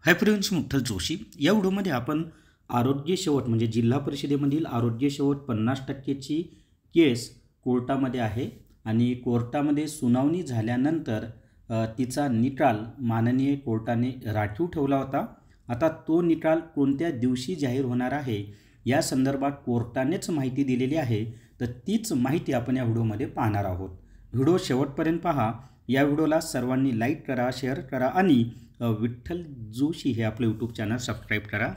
Hi friends, मुठ्ठल Joshi या व्हिडिओमध्ये आपण आरोग्य शेवट म्हणजे जिल्हा परिषदेमधील आरोग्य शेवट 50%ची केस कोर्टामध्ये आहे आणि कोर्टामध्ये सुनावणी झाल्यानंतर तिचा निकाल माननीय कोर्टाने राखीव ठेवला होता। आता तो निकाल कोणत्या दिवशी जाहीर होणार आहे या संदर्भात कोर्टानेच माहिती दिलेली आहे, तर तीच माहिती आपण या व्हिडिओमध्ये पाहणार आहोत। व्हिडिओ शेवटपर्यंत पहा। या व्हिडिओला सर्वांनी लाईक करा, शेअर करा आणि विठ्ठल जोशी हे आपले यूट्यूब चॅनल सबस्क्राईब करा।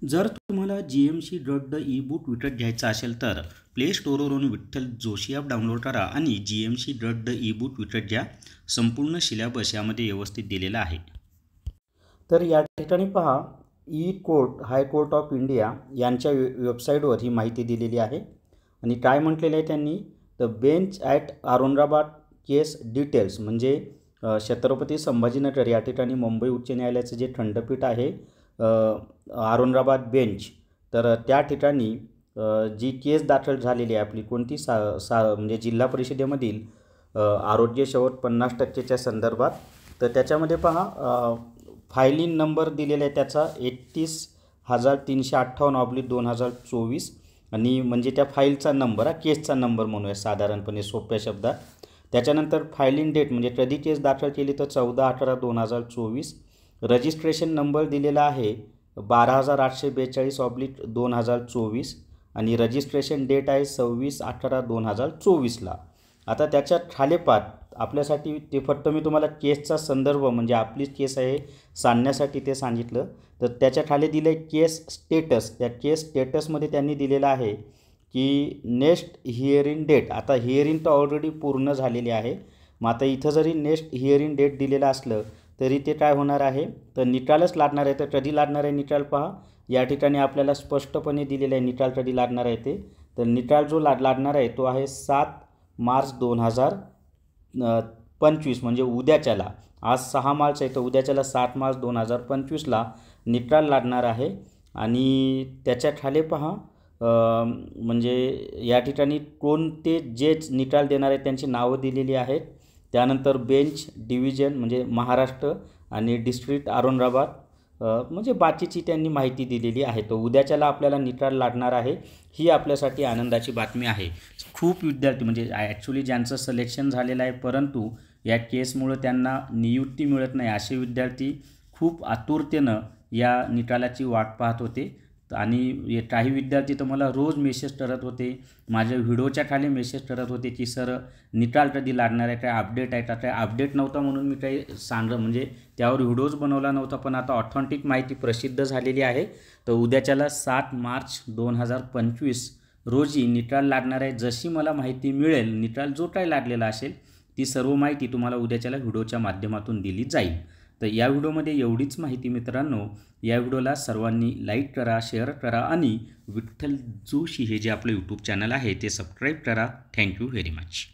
जर तुम्हाला GMC drug the e book विकत घ्यायचा असेल तर प्ले स्टोअरवरून विठ्ठल जोशी ॲप डाउनलोड करा आणि GMC drug the e book विकत घ्या। संपूर्ण सिलेबस यामध्ये व्यवस्थित दिलेला आहे। तर या ठिकाणी पहा, E court high court of India यांच्या वेबसाईटवर ही माहिती दिलेली आहे आणि काय म्हटलेलं आहे त्यांनी, the bench at Aurangabad case details म्हणजे छत्रपती संभाजीनगर या ठिकाणी मुंबई उच्च न्यायालयाचं जे खंडपीठ आहे औरंगाबाद बेंच, तर त्या ठिकाणी जी केस दाखल झालेली आहे आपली कोणती म्हणजे जिल्हा परिषदेमधील आरोग्य शेवट 50%च्या संदर्भात, तर त्याच्यामध्ये पहा फायलिंग नंबर दिलेला आहे त्याचा 31,358/2024 आणि म्हणजे त्या फाईलचा नंबर, केसचा नंबर म्हणूया साधारणपणे सोप्या शब्दात। त्याच्यानंतर फायलिंग डेट म्हणजे कधी केस दाखल केली तर 14/11/2024। रजिस्ट्रेशन नंबर दिलेला आहे 12,842/2024 आणि रजिस्ट्रेशन डेट आहे 26/11/2024ला। आता त्याच्या खालीपाठ आपल्यासाठी ते फक्त मी तुम्हाला केसचा संदर्भ म्हणजे आपली केस आहे सांगण्यासाठी ते सांगितलं, तर त्याच्या खाली दिलं आहे केस स्टेटस। त्या केस स्टेटसमध्ये त्यांनी दिलेलं आहे की नेक्स्ट हिअरिंग डेट। आता हिअरिंग तर ऑलरेडी पूर्ण झालेली आहे, मग आता इथं जरी नेक्स्ट हिअरिंग डेट दिलेलं असलं तरी ते काय होणार आहे तर निकालच लागणार आहे। तर कधी लागणार आहे निकाल पहा, या ठिकाणी आपल्याला स्पष्टपणे दिलेलं आहे निकाल कधी लागणार आहे ते। तर निकाल जो लागणार आहे तो आहे 7 मार्च 2025 म्हणजे उद्याच्याला। आज 6 मार्च आहे तर उद्याच्याला 7 मार्च 2025ला निकाल लागणार आहे। आणि त्याच्या खाली पहा म्हणजे या ठिकाणी कोणते जज निकाल देणार आहेत त्यांची नावं दिलेली आहेत। त्यानंतर बेंच डिव्हिजन म्हणजे महाराष्ट्र आणि डिस्ट्रिक्ट औरंगाबाद म्हणजे बाकीची त्यांनी माहिती दिलेली आहे। तर उद्याच्याला आपल्याला निकाल लागणार आहे, ही आपल्यासाठी आनंदाची बातमी आहे। खूप विद्यार्थी म्हणजे ॲक्च्युली ज्यांचं सिलेक्शन झालेलं आहे परंतु या केसमुळे त्यांना नियुक्ती मिळत नाही असे विद्यार्थी खूप आतुरतेनं या निकालाची वाट पाहत होते आणि काही विद्यार्थी तर मला रोज मेसेज करत होते, माझ्या व्हिडिओच्या खाली मेसेज करत होते की सर निकाल कधी लागणार आहे, काय अपडेट आहे का। काय अपडेट नव्हता म्हणून मी काही म्हणजे त्यावर व्हिडिओज बनवला नव्हता, पण आता ऑथेंटिक माहिती प्रसिद्ध झालेली आहे। तर उद्याच्याला 7 मार्च 2025 रोजी निकाल लागणार आहे। जशी मला माहिती मिळेल, निकाल जो काही लागलेला असेल ती सर्व माहिती तुम्हाला उद्याच्याला व्हिडिओच्या माध्यमातून दिली जाईल। तर या व्हिडिओमध्ये एवढीच माहिती मित्रांनो। या व्हिडिओला सर्वांनी लाईक करा, शेअर करा आणि विठ्ठल जोशी हे जे आपलं यूट्यूब चॅनल आहे ते सबस्क्राईब करा। Thank you very much.